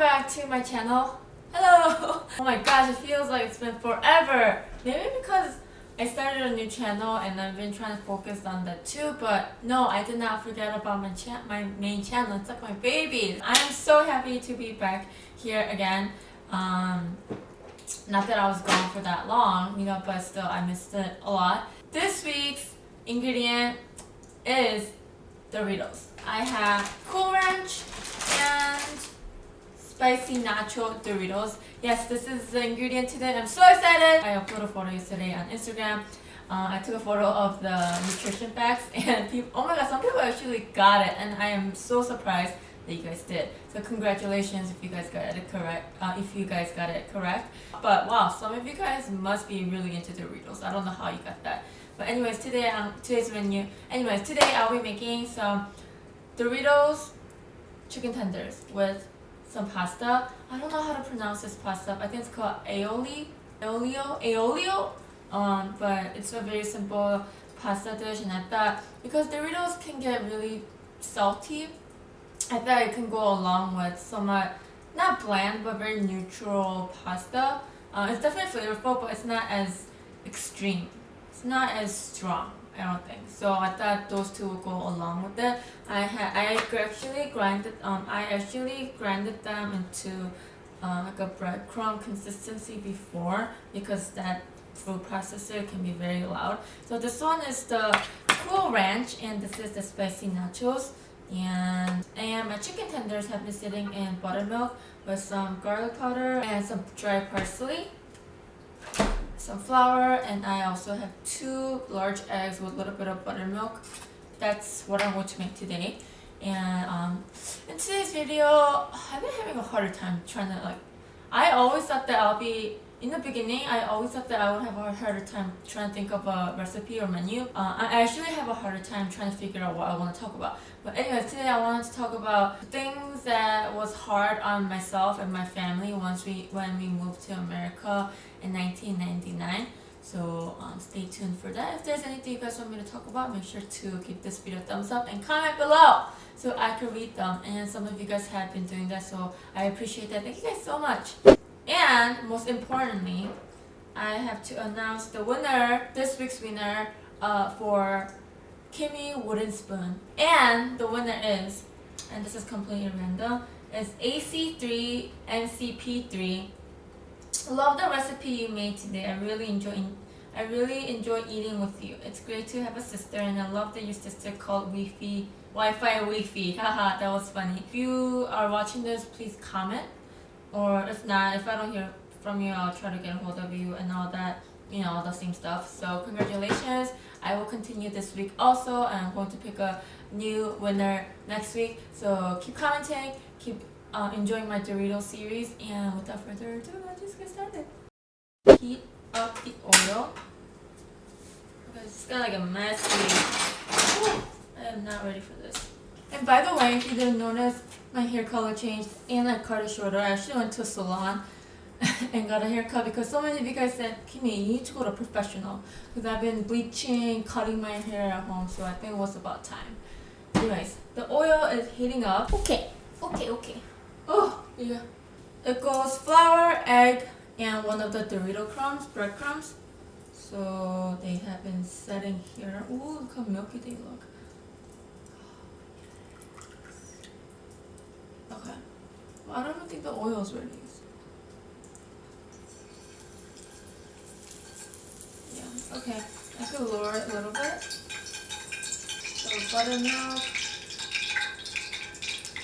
back to my channel. Hello! Oh my gosh, it feels like it's been forever. Maybe because I started a new channel and I've been trying to focus on that too, but no, I did not forget about my main channel. It's like my baby. I am so happy to be back here again. Not that I was gone for that long, you know, but still I missed it a lot. This week's ingredient is Doritos. I have Cool Ranch and spicy nacho Doritos. Yes, this is the ingredient today. I'm so excited! I uploaded a photo yesterday on Instagram. I took a photo of the nutrition facts and people, oh my god, some people actually got it and I am so surprised that you guys did. So congratulations if you guys got it correct. But wow, some of you guys must be really into Doritos. I don't know how you got that. But anyways, today I'll be making some Doritos Chicken Tenders with some pasta. I don't know how to pronounce this pasta. I think it's called Aioli. But it's a very simple pasta dish, and I thought because Doritos can get really salty, I thought it can go along with somewhat not bland but very neutral pasta. It's definitely flavorful, but it's not as extreme. It's not as strong, I don't think. So I thought those two would go along with it. I actually grinded them into like a breadcrumb consistency before, because that food processor can be very loud. So this one is the Cool Ranch and this is the spicy nachos. And my chicken tenders have been sitting in buttermilk with some garlic powder and some dry parsley, some flour, and I also have 2 large eggs with a little bit of buttermilk. That's what I'm going to make today. And in today's video, I've been having a harder time trying to I always thought that in the beginning, I always thought that I would have a harder time trying to think of a recipe or menu. I actually have a harder time trying to figure out what I want to talk about. But anyways, today I wanted to talk about things that was hard on myself and my family when we moved to America in 1999. So stay tuned for that. If there's anything you guys want me to talk about, make sure to give this video a thumbs up and comment below so I can read them. And some of you guys have been doing that, so I appreciate that. Thank you guys so much. And most importantly, I have to announce the winner, this week's winner for Keemi wooden spoon. And the winner is, and this is completely random, is AC3 MCP3. Love the recipe you made today. I really enjoy eating with you. It's great to have a sister, and I love that your sister called Wi-Fi Wi-Fi. Haha, that was funny. If you are watching this, please comment. Or if not, if I don't hear from you, I'll try to get a hold of you and all that, you know, all the same stuff. So congratulations. I will continue this week also, and I'm going to pick a new winner next week. So keep commenting, keep enjoying my Doritos series, and without further ado, let's just get started. Heat up the oil. It's kind of like a messy. I am not ready for this. And by the way, if you didn't notice, my hair color changed and I cut it shorter. I actually went to a salon and got a haircut because so many of you guys said, Keemi, you need to go to a professional, because I've been bleaching, cutting my hair at home, so I think it was about time. Anyways, the oil is heating up. Okay. Oh, yeah. It goes flour, egg, and one of the Dorito breadcrumbs. So they have been setting here. Ooh, look how milky they look. Okay. Well, I don't think the oil's ready. Yeah, okay. I could lower it a little bit. So buttermilk,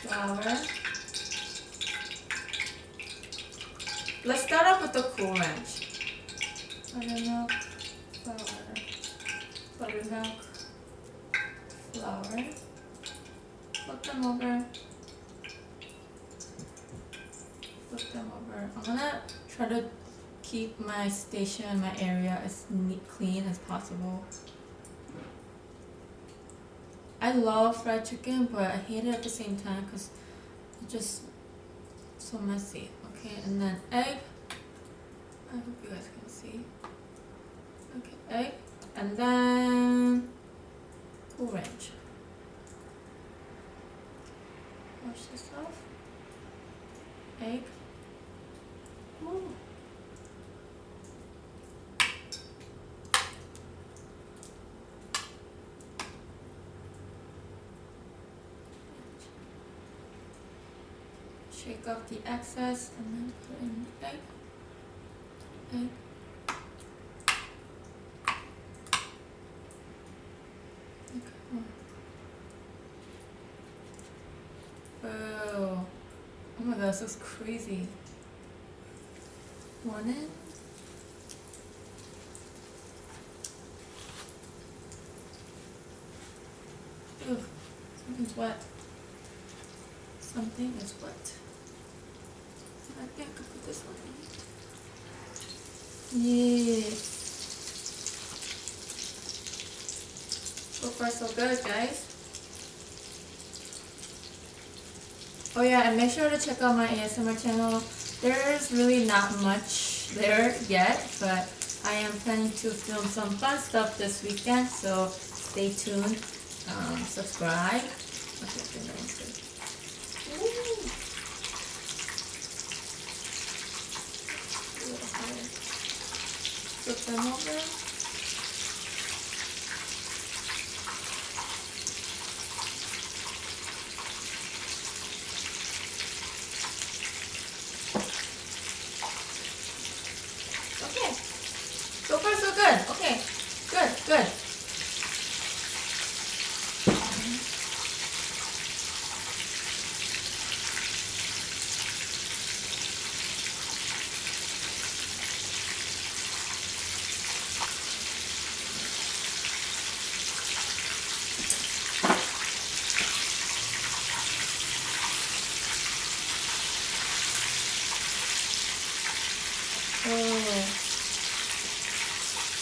flour. Let's start off with the Cool Ranch. Buttermilk, flour, buttermilk, flour. Flip them over. I'm gonna try to keep my station, my area as clean as possible. I love fried chicken, but I hate it at the same time because it's just so messy. Okay, and then egg. I hope you guys can see. Okay, egg. And then Cool Ranch. Wash this off. egg. Ooh. Shake off the excess and then put in the egg. Egg. Oh, oh my god, this looks crazy. One in. Ugh, something's wet. Something is wet. I think I could put this one in. Yeah. So far so good, guys. Oh yeah, and make sure to check out my ASMR channel. There's really not much there yet, but I am planning to film some fun stuff this weekend, so stay tuned. Subscribe. Okay, flip them over. Okay, so far so good. Okay, good, good.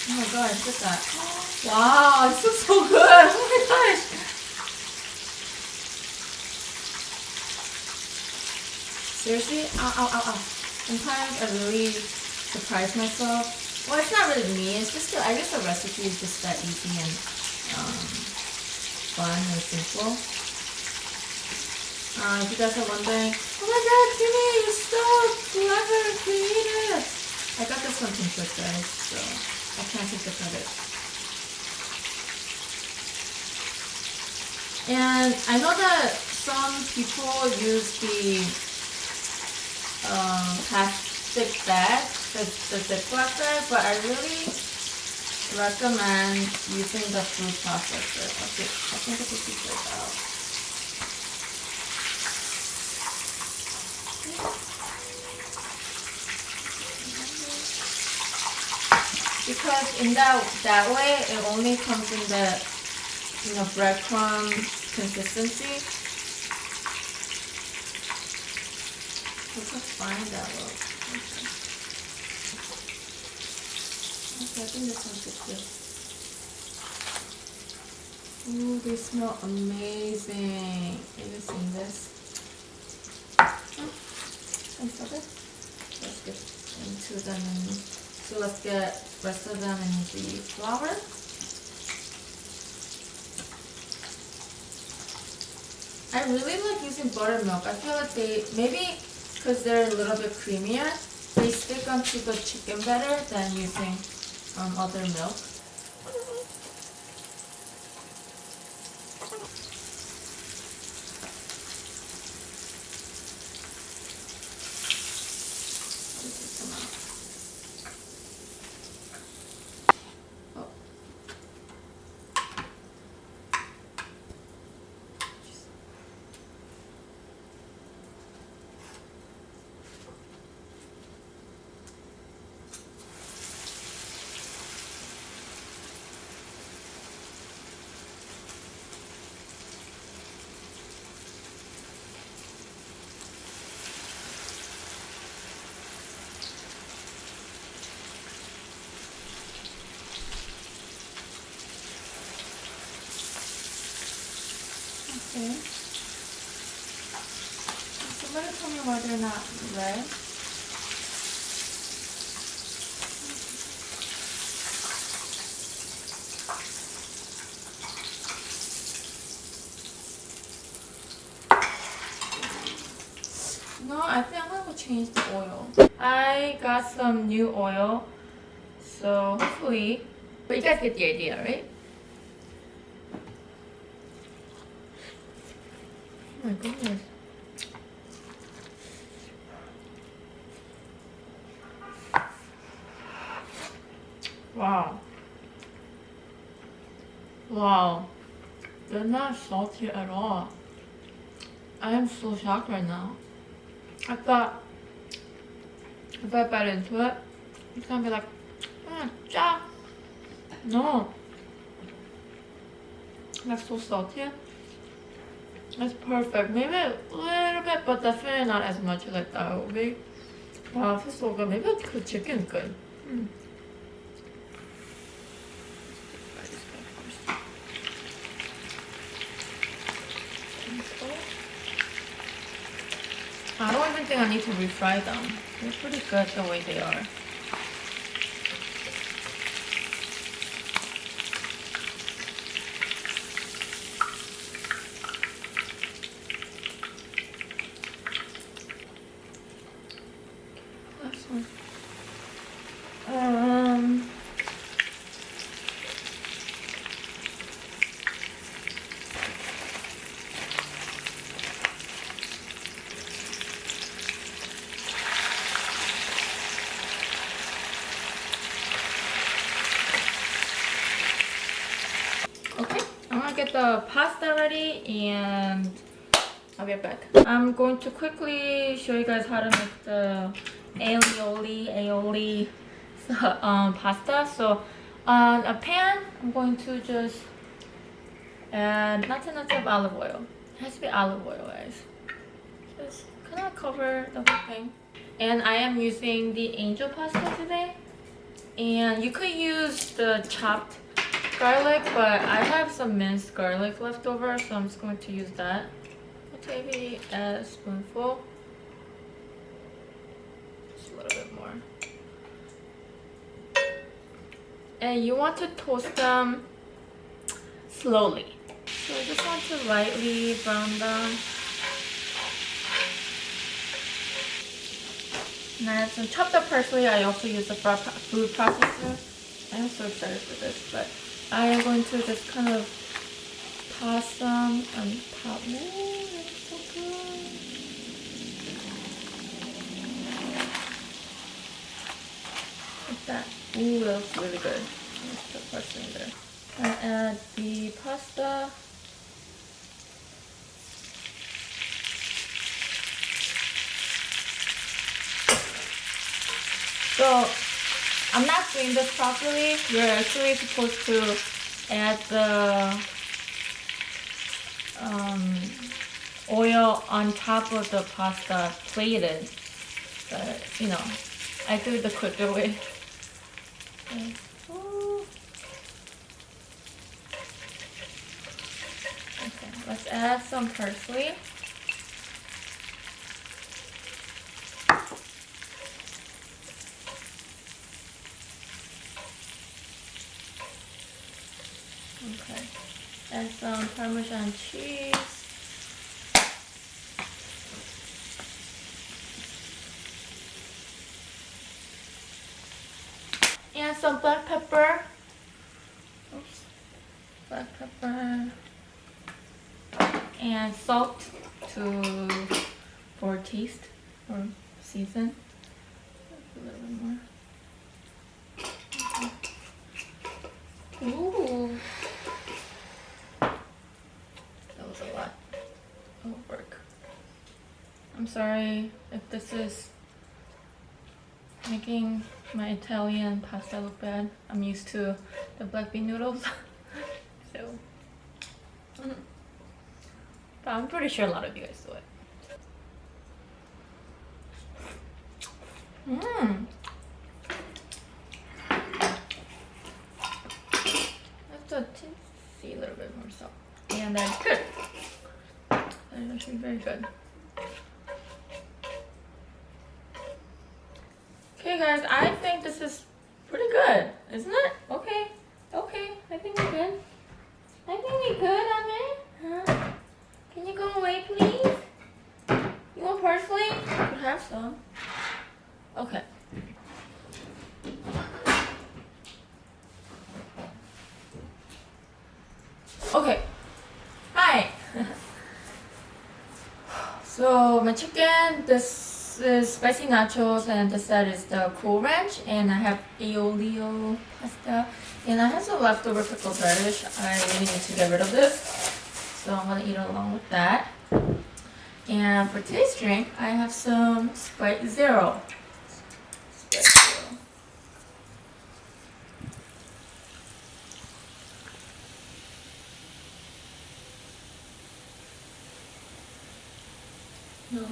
Oh my god, look at that. Wow, this looks so good. Oh my gosh. Seriously? Ow, ow, ow, ow. Sometimes I really surprise myself. Well, it's not really me. It's just I guess the recipe is just that easy and fun and simple. If you guys are wondering, oh my god, Keemi, you're so clever and creative. I got this from Pinterest, guys, so I can't take the credit. And I know that some people use the plastic bag, the Ziploc bag, but I really recommend using the food processor. Okay, I think I can keep this out. Because in that way, it only comes in the breadcrumb consistency. Look how fine that looks. Okay, I think this one's good. Ooh, they smell amazing. Have you seen this? Okay. Let's get into them. So let's get the rest of them in the flour. I really like using buttermilk. I feel like maybe because they're a little bit creamier, they stick onto the chicken better than using other milk. Okay. Somebody tell me why they're not red. No, I think I'm gonna change the oil. I got some new oil, so hopefully, but you guys get the idea, right? Oh my goodness. Wow. Wow. They're not salty at all. I am so shocked right now. I thought if I bite into it, it's gonna be like, 짜. No. That's so salty. It's perfect. Maybe a little bit, but definitely not as much as I thought it would be. Wow, this is so good. Maybe the chicken's good. I don't even think I need to refry them. They're pretty good the way they are. Last one. Okay, I'm gonna get the pasta ready and I'll be right back. I'm going to quickly show you guys how to make the aioli pasta. So on a pan, I'm going to just add not too much of olive oil. It has to be olive oil, guys. Just kind of cover the whole thing. And I am using the angel pasta today. And you could use the chopped garlic, but I have some minced garlic left over, so I'm just going to use that. Maybe a spoonful. Just a little bit more. And you want to toast them slowly. So I just want to lightly brown them. And I have some chopped up parsley. I also use the food processor. I'm so excited for this, but I am going to just kind of toss them on top. Ooh, that's so good. Like that. Ooh, that looks really good. Let's put parsley in there. And add the pasta. So, I'm not doing this properly. You're actually supposed to add the oil on top of the pasta plated. But, you know, I do it the quicker way. Okay. Okay, let's add some parsley. Okay, and some Parmesan cheese. And some black pepper. Oops. Black pepper. And salt for taste or season. A little bit more. Okay. Ooh. That was a lot of work. I'm sorry if this is making my Italian pasta look bad. I'm used to the black bean noodles. So, but I'm pretty sure a lot of you guys do it. Let's see a little bit more salt. And that's good. That is actually very good. Okay guys, I think this is pretty good, isn't it? Okay, okay, I think we're good. I think we're good, Amen. Huh? Can you go away, please? You want little parsley? I could have some. Okay. Okay. Hi. So my chicken, this is spicy nachos, and this side is the cool ranch, and I have Aioli pasta, and I have some leftover pickled radish. I really need to get rid of this, so I'm gonna eat along with that. And for today's drink, I have some Sprite Zero. Sprite Zero. No.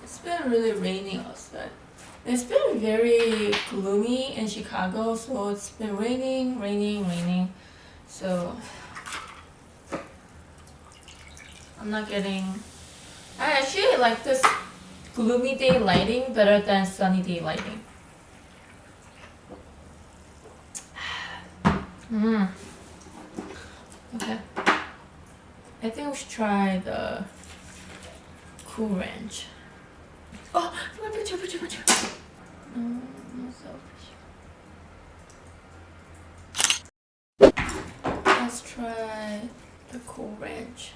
It's been really raining outside. It's been very gloomy in Chicago, so it's been raining. So I'm not getting. I actually like this gloomy day lighting better than sunny day lighting. Okay. I think we should try the Cool Ranch. Oh, picture. No selfish. Let's try the Cool Ranch.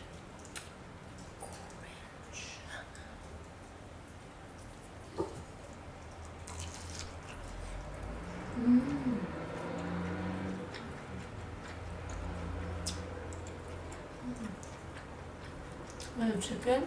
I have chicken.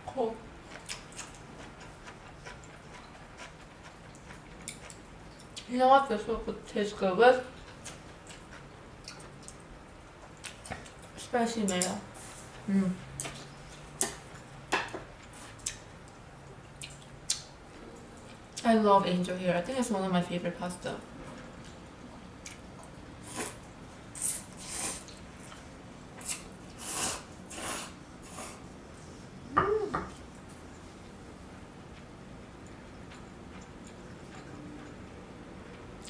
Cool. You know what this would taste good with? Spicy mayo. I love Angel here. I think it's one of my favorite pasta.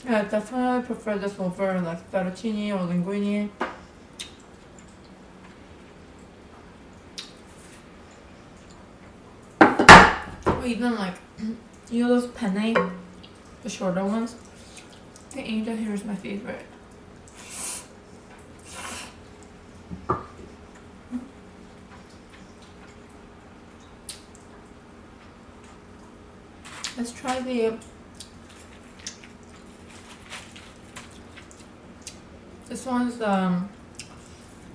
Yeah, I definitely prefer this over like fettuccine or linguine. Or even like, you know those penne? The shorter ones? The Angel here is my favorite. Let's try the this one's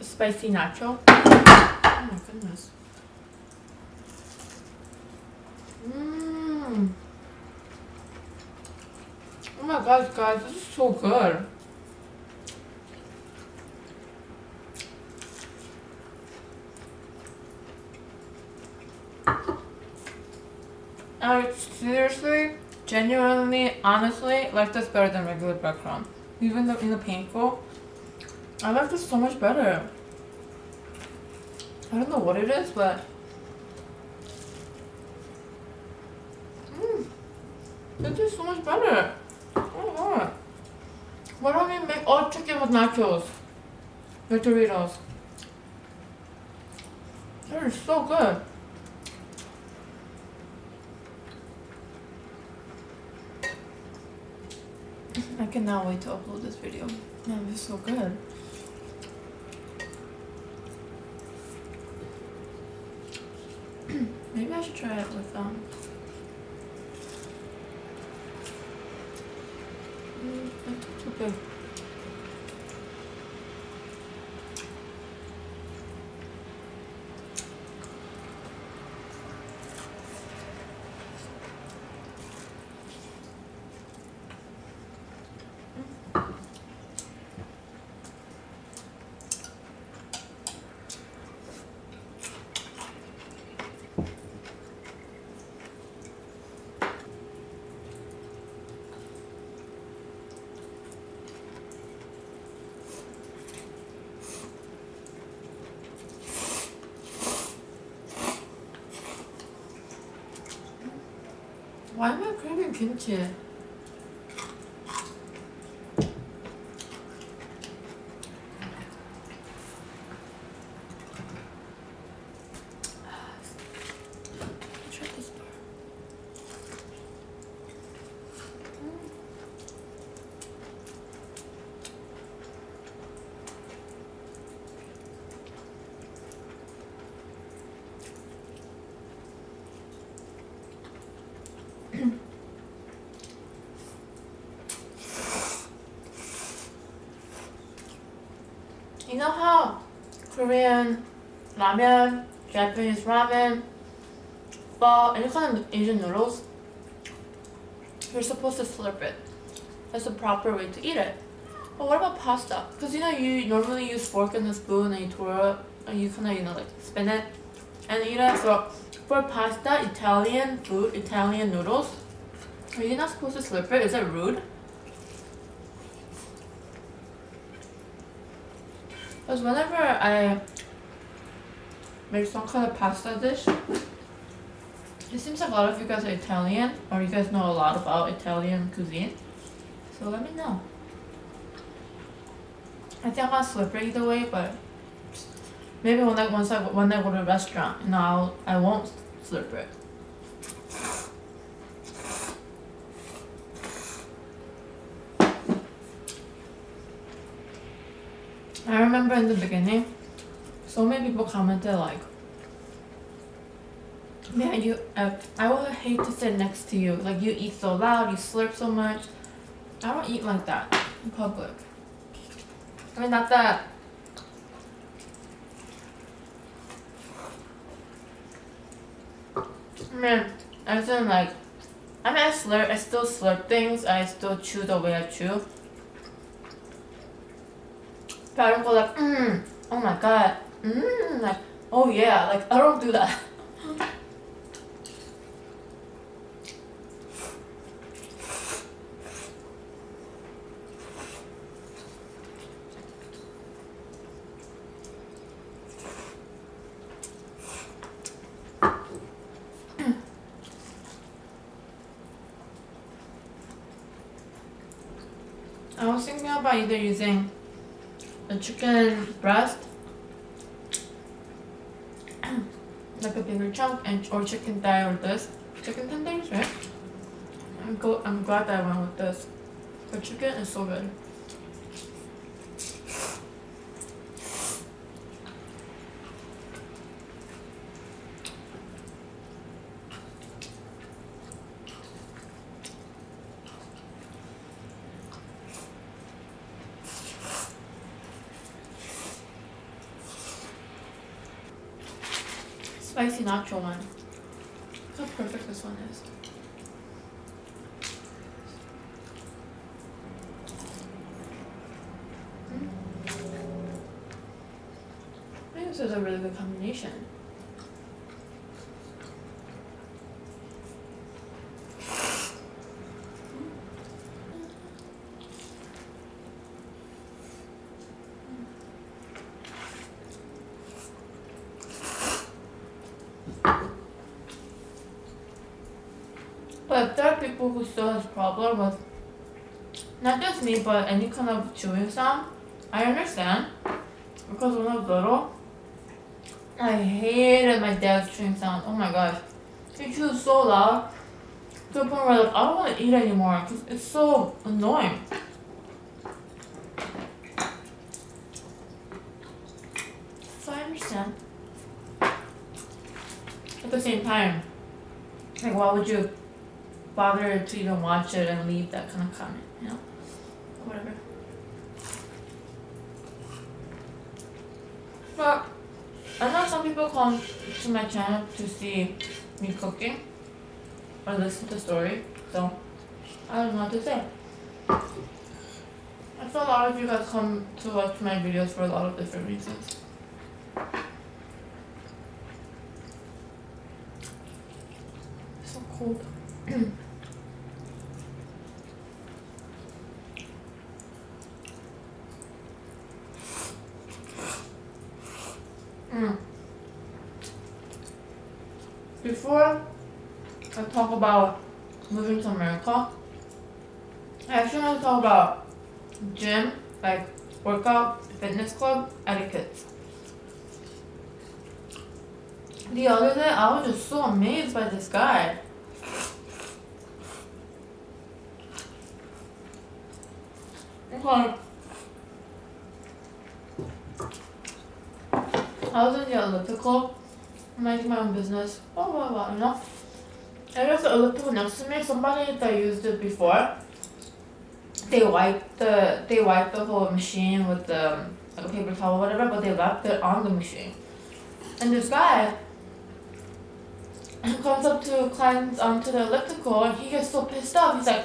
spicy nacho. Oh my goodness. Oh my gosh, guys, this is so good. I seriously, genuinely, honestly like this better than regular breadcrumb. Even though in the painful, I like this so much better. I don't know what it is, but it tastes so much better. Oh my god. Why don't we make all chicken with nachos? With Doritos. That is so good. I cannot wait to upload this video. Man, this is so good. Maybe I should try it with it's too big. Why am I craving kimchi? Try this part. You know how Korean ramen, Japanese ramen, pho, any kind of Asian noodles, you're supposed to slurp it. That's the proper way to eat it. But what about pasta? Because you know you normally use fork and a spoon and you twirl it and you kind of, you know, like spin it and eat it. So for pasta, Italian food, Italian noodles, are you not supposed to slurp it? Is that rude? Because whenever I make some kind of pasta dish, it seems like a lot of you guys are Italian or you guys know a lot about Italian cuisine. So let me know. I think I'll slip it either way, but maybe when I go to a restaurant, you know, I won't slurp it. I remember in the beginning, so many people commented like, man, I would hate to sit next to you. Like, you eat so loud, you slurp so much. I don't eat like that in public. I mean, not that. I mean, as in like, I still slurp things, I still chew the way I chew. But I don't go like, oh my god, like, oh yeah, like, I don't do that. I was thinking about either using a chicken breast, like a bigger chunk, or chicken thigh, or this chicken tenders, right? I'm glad that I went with this. The chicken is so good. Spicy nacho one. Look how perfect this one is. I think this is a really good combination. But if there are people who still has problem with not just me but any kind of chewing sound, I understand. Because when I was little, I hated my dad's chewing sound. Oh my gosh. He chews so loud to the point where like, I don't want to eat anymore because it's so annoying. understand. At the same time, like, why would you bother to even watch it and leave that kind of comment, you know? Whatever. But I know some people come to my channel to see me cooking or listen to story, so I don't know what to say. I feel a lot of you guys come to watch my videos for a lot of different reasons. So cold. Before I talk about moving to America, I actually want to talk about gym, like workout, fitness club, etiquette. The other day, I was just so amazed by this guy. Okay. I was in the elliptical, minding my own business, blah blah blah, you know? And there's the elliptical next to me, somebody that used it before, they wiped the whole machine with the like a paper towel or whatever, but they left it on the machine. And this guy comes up to climb onto the elliptical and he gets so pissed off. He's like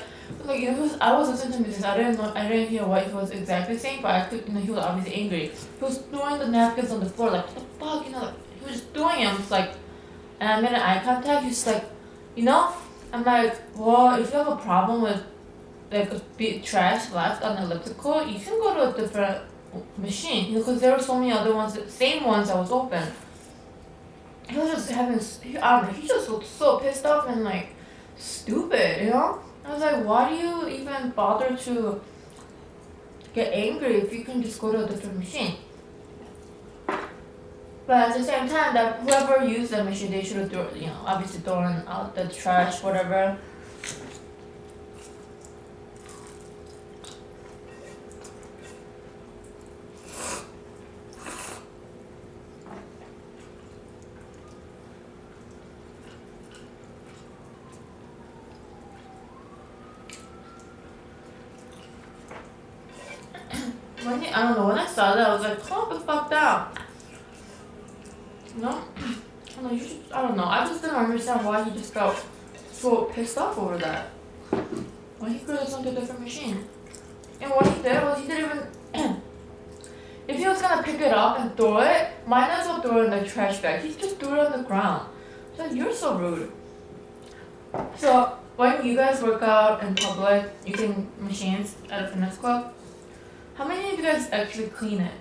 I was listening to music, I didn't hear what he was exactly saying, but I could, he was obviously angry. He was throwing the napkins on the floor, like, what the fuck, like, he was just doing it. I was like, and I made an eye contact, he's like, I'm like, well, if you have a problem with, like, a big trash left on the elliptical, you can go to a different machine, because there were so many other ones, the same ones that was open. He was just he just looked so pissed off and, like, stupid, I was like, why do you even bother to get angry if you can just go to a different machine? But at the same time, that whoever used that machine, they should have obviously thrown out the trash, whatever. I don't know, when I saw that, I was like, calm the fuck down. I don't know, I just didn't understand why he just got so pissed off over that. Why he could have gone to a different machine. And what he did was he didn't even, if he was gonna pick it up and throw it, might as well throw it in the trash bag. He just threw it on the ground. So you're so rude. So when you guys work out in public using machines at a fitness club, how many of you guys actually clean it?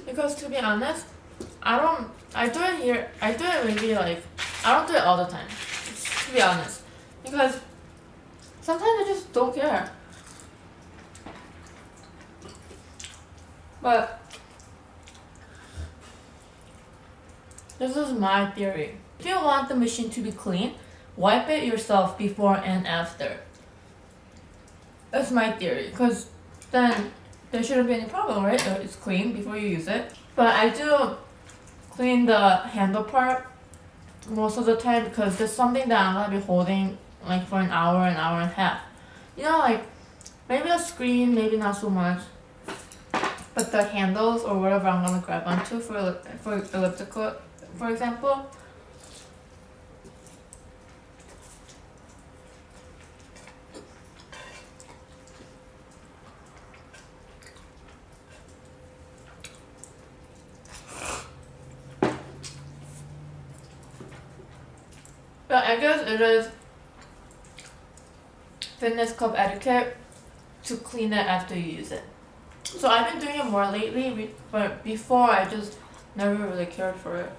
Because to be honest, I do it maybe like, I don't do it all the time, to be honest. Because sometimes I just don't care. But this is my theory. If you want the machine to be clean, wipe it yourself before and after. That's my theory, because then there shouldn't be any problem, right? It's clean before you use it. But I do clean the handle part most of the time because there's something that I'm gonna be holding like for an hour and a half. Like maybe the screen, maybe not so much. But the handles or whatever I'm gonna grab onto for elliptical, for example. But I guess it is fitness club etiquette to clean it after you use it. So I've been doing it more lately, but before I just never really cared for it.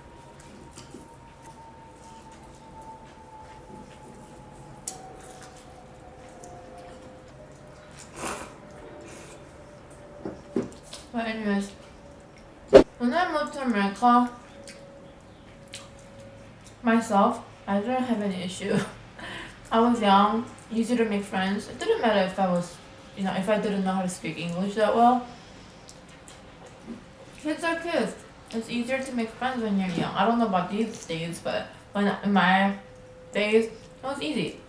But anyways, when I moved to America myself, I didn't have any issue. I was young, easy to make friends. It didn't matter if I was, if I didn't know how to speak English that well. Kids are kids. It's easier to make friends when you're young. I don't know about these days, but in my days, it was easy.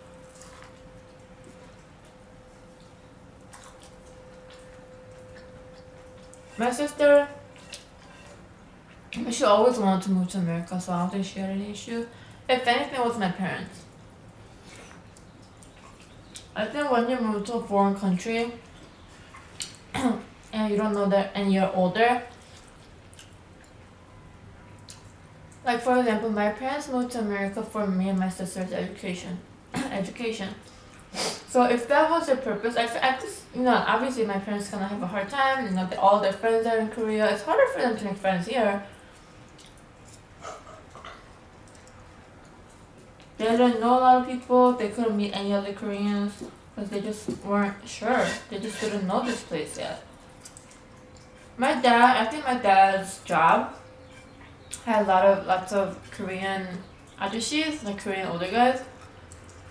My sister, she always wanted to move to America, so I don't think she had any issue. If anything, it was my parents. I think when you move to a foreign country and you don't know that and you're older, like for example, my parents moved to America for me and my sister's education. So if that was the purpose, I just, obviously my parents kind of have a hard time, all their friends are in Korea. It's harder for them to make friends here. They didn't know a lot of people. They couldn't meet any other Koreans because they just weren't sure. They just didn't know this place yet. I think my dad's job had lots of Korean ajishis, like Korean older guys.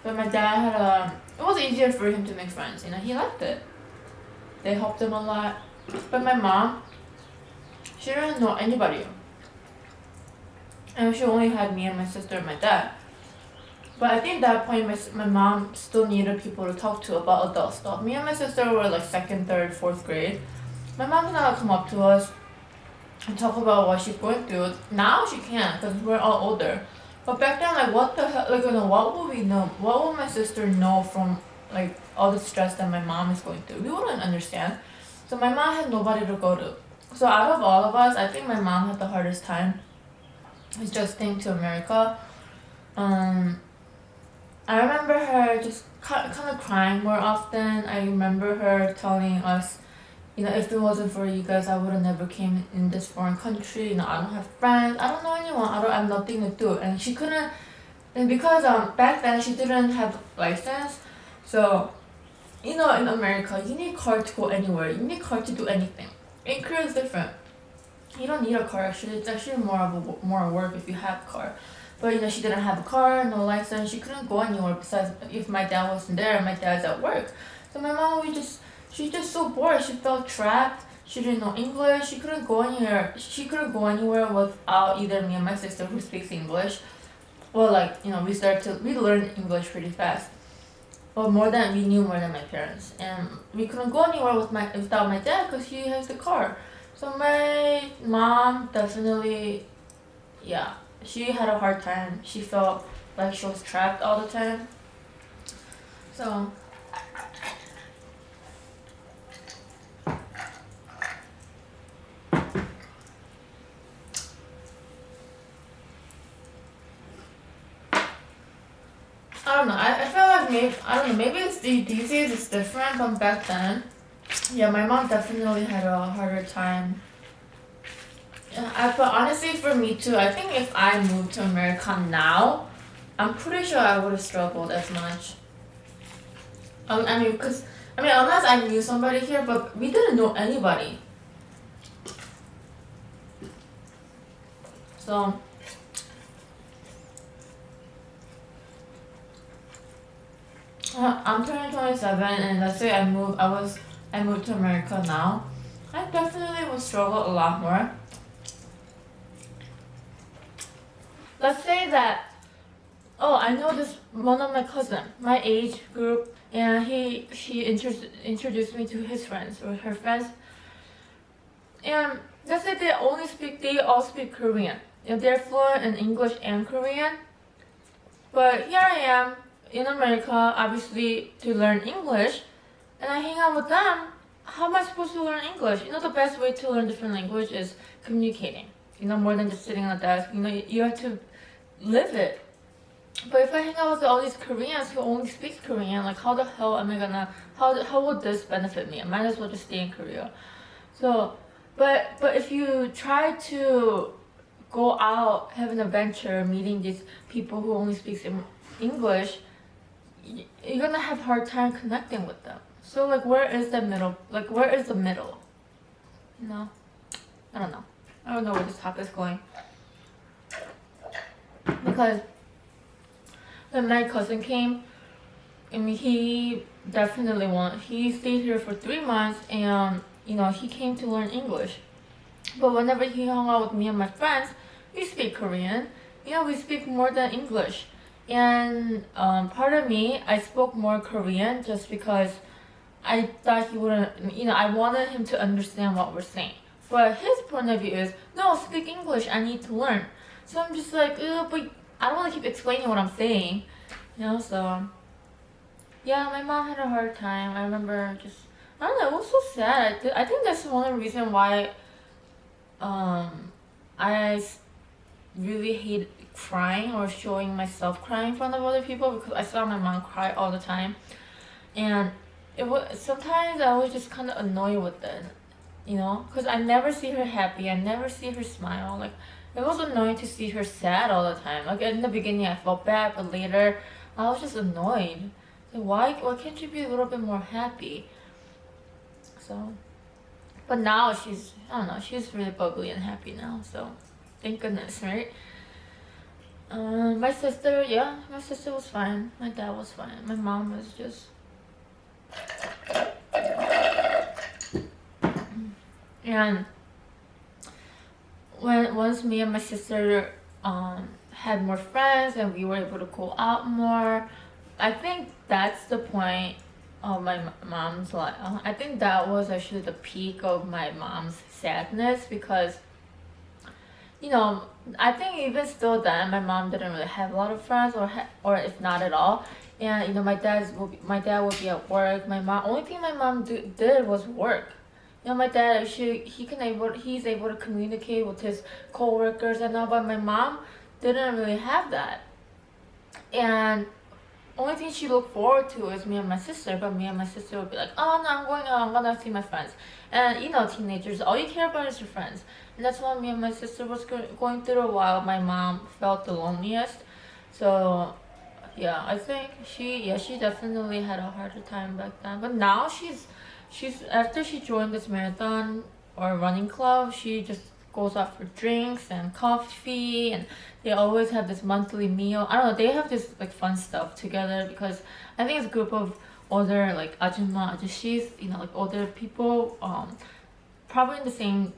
But my dad had it was easier for him to make friends. He liked it. They helped him a lot. But my mom, she didn't know anybody. And she only had me and my sister and my dad. But I think at that point, my mom still needed people to talk to about adult stuff. Me and my sister were like 2nd, 3rd, 4th grade. My mom's not gonna come up to us and talk about what she's going through. Now she can, because we're all older. But back then, like, what the hell, what would we know? What would my sister know from, like, all the stress that my mom is going through? We wouldn't understand. So my mom had nobody to go to. So out of all of us, I think my mom had the hardest time adjusting to America. I remember her just kind of crying more often. I remember her telling us, if it wasn't for you guys, I would have never came in this foreign country. I don't have friends. I don't know anyone. I have nothing to do. And she couldn't, and because back then she didn't have license. So, in America, you need a car to go anywhere. You need a car to do anything. In Korea, it's different. You don't need a car actually. It's actually more work if you have a car. But she didn't have a car, no license. She couldn't go anywhere. Besides, if my dad wasn't there, my dad's at work. So my mom she's just so bored. She felt trapped. She didn't know English. She couldn't go anywhere. She couldn't go anywhere without either me and my sister who speaks English. Well, we learned English pretty fast. But we knew more than my parents. And we couldn't go anywhere without my dad because he has the car. So my mom definitely, she had a hard time. She felt like she was trapped all the time. So I don't know. I feel like maybe it's these days it's different, but back then, my mom definitely had a harder time. But honestly, for me too, I think if I moved to America now, I'm pretty sure I would have struggled as much. Unless I knew somebody here, but we didn't know anybody. So, I'm turning 27, and let's say I moved to America now, I definitely would struggle a lot more. Let's say that, I know this one of my cousin, my age group, and she introduced me to his friends or her friends. And let's say they all speak Korean. They're fluent in English and Korean. But here I am in America, obviously to learn English, and I hang out with them. How am I supposed to learn English? The best way to learn different language is communicating. More than just sitting on a desk. You have to live it. But if I hang out with all these Koreans who only speak Korean, like how the hell am I gonna, how would this benefit me? I might as well just stay in Korea. So, but if you try to go out, have an adventure, meeting these people who only speak English, you're gonna have a hard time connecting with them. So where is the middle? Where is the middle? I don't know. I don't know where this topic is going. Because when my cousin came, I mean, he stayed here for 3 months, and you know, he came to learn English. But whenever he hung out with me and my friends, we speak Korean. You know, we speak more than English. And part of me, I spoke more Korean just because I thought he wouldn't, you know, I wanted him to understand what we're saying. But his point of view is, no, speak English, I need to learn. So I'm just like, but I don't want to keep explaining what I'm saying. You know, so yeah, my mom had a hard time. I remember just, I don't know, it was so sad. I think that's one of the reasons why I really hate crying or showing myself crying in front of other people, because I saw my mom cry all the time. And it was, sometimes I was just kind of annoyed with it, you know, because I never see her happy. I never see her smile. Like, it was annoying to see her sad all the time. Like, in the beginning I felt bad, but later I was just annoyed. Like, why can't you be a little bit more happy? So, but now she's, I don't know, she's really bubbly and happy now, so thank goodness, right? My sister, yeah, my sister was fine. My dad was fine. My mom was just, and once me and my sister had more friends and we were able to go out more, I think that's the point of my mom's life. I think that was actually the peak of my mom's sadness, because, you know, I think even still then, my mom didn't really have a lot of friends, or if not at all. And you know, my dad would be at work. Only thing my mom did was work. You know, my dad he's able to communicate with his coworkers and all, but my mom didn't really have that. And only thing she looked forward to is me and my sister, but me and my sister would be like, oh no, I'm gonna see my friends. And you know, teenagers, all you care about is your friends. And that's what me and my sister was going through, while my mom felt the loneliest. So yeah, I think she definitely had a harder time back then. But now she's after she joined this marathon or running club, she just goes out for drinks and coffee, and they always have this monthly meal. I don't know, they have this like fun stuff together, because I think it's a group of older like ajumma, ajishis, you know, like older people, probably in the same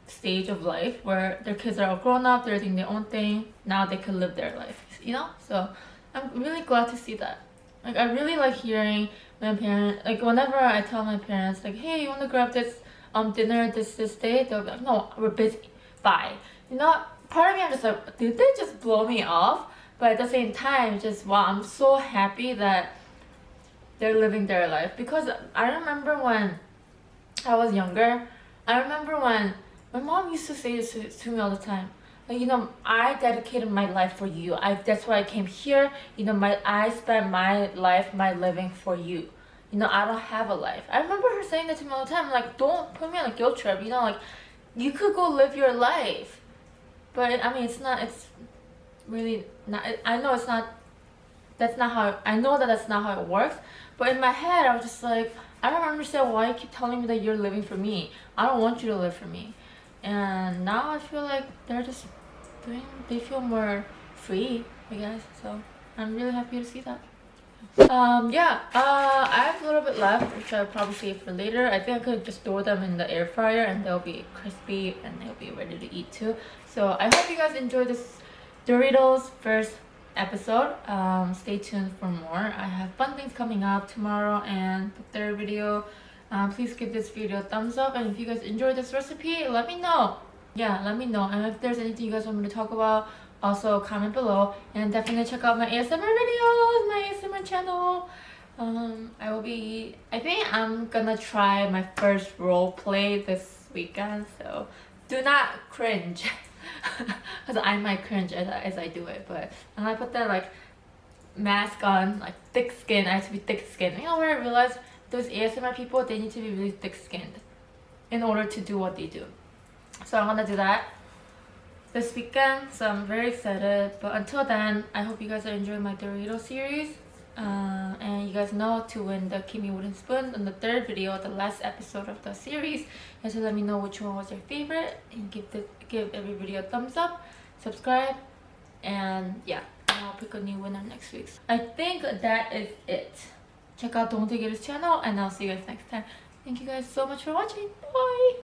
stage of life where their kids are all grown up, they're doing their own thing, now they can live their life, you know. So I'm really glad to see that. Like, I really like hearing my parents, like whenever I tell my parents like, hey, you want to grab this dinner this day, they'll be like, no, we're busy, bye. You know, part of me, I'm just like, did they just blow me off? But at the same time, just wow, I'm so happy that they're living their life. Because I remember when I was younger, I remember when my mom used to say this to me all the time, like, you know, I dedicated my life for you. That's why I came here. You know, I spent my life, my living for you. You know, I don't have a life. I remember her saying that to me all the time. Like, don't put me on a guilt trip. You know, like, you could go live your life. But I mean, it's really not. I know it's not. That's not how. I know that that's not how it works. But in my head, I was just like, I don't understand why you keep telling me that you're living for me. I don't want you to live for me. And now I feel like they feel more free, I guess. So I'm really happy to see that. Yeah, I have a little bit left, which I'll probably save for later. I think I could just throw them in the air fryer and they'll be crispy and they'll be ready to eat too. So I hope you guys enjoyed this Doritos first episode. Stay tuned for more. I have fun things coming up tomorrow and the third video. Please give this video a thumbs up, and if you guys enjoyed this recipe, let me know. Yeah, let me know. And if there's anything you guys want me to talk about, also comment below. And definitely check out my ASMR videos, my ASMR channel. I think I'm gonna try my first role play this weekend, so do not cringe. Because I might cringe as I do it, but I'm gonna put that like mask on, like thick skin. I have to be thick skinned. You know what I realized? Those ASMR people, they need to be really thick skinned in order to do what they do. So I'm gonna do that this weekend, so I'm very excited. But until then, I hope you guys are enjoying my Dorito series. And you guys know to win the Keemi wooden spoon in the third video, the last episode of the series. You guys let me know which one was your favorite, and give every video a thumbs up, subscribe, and yeah, I'll pick a new winner next week. I think that is it. Check out the Untitled channel and I'll see you guys next time. Thank you guys so much for watching. Bye!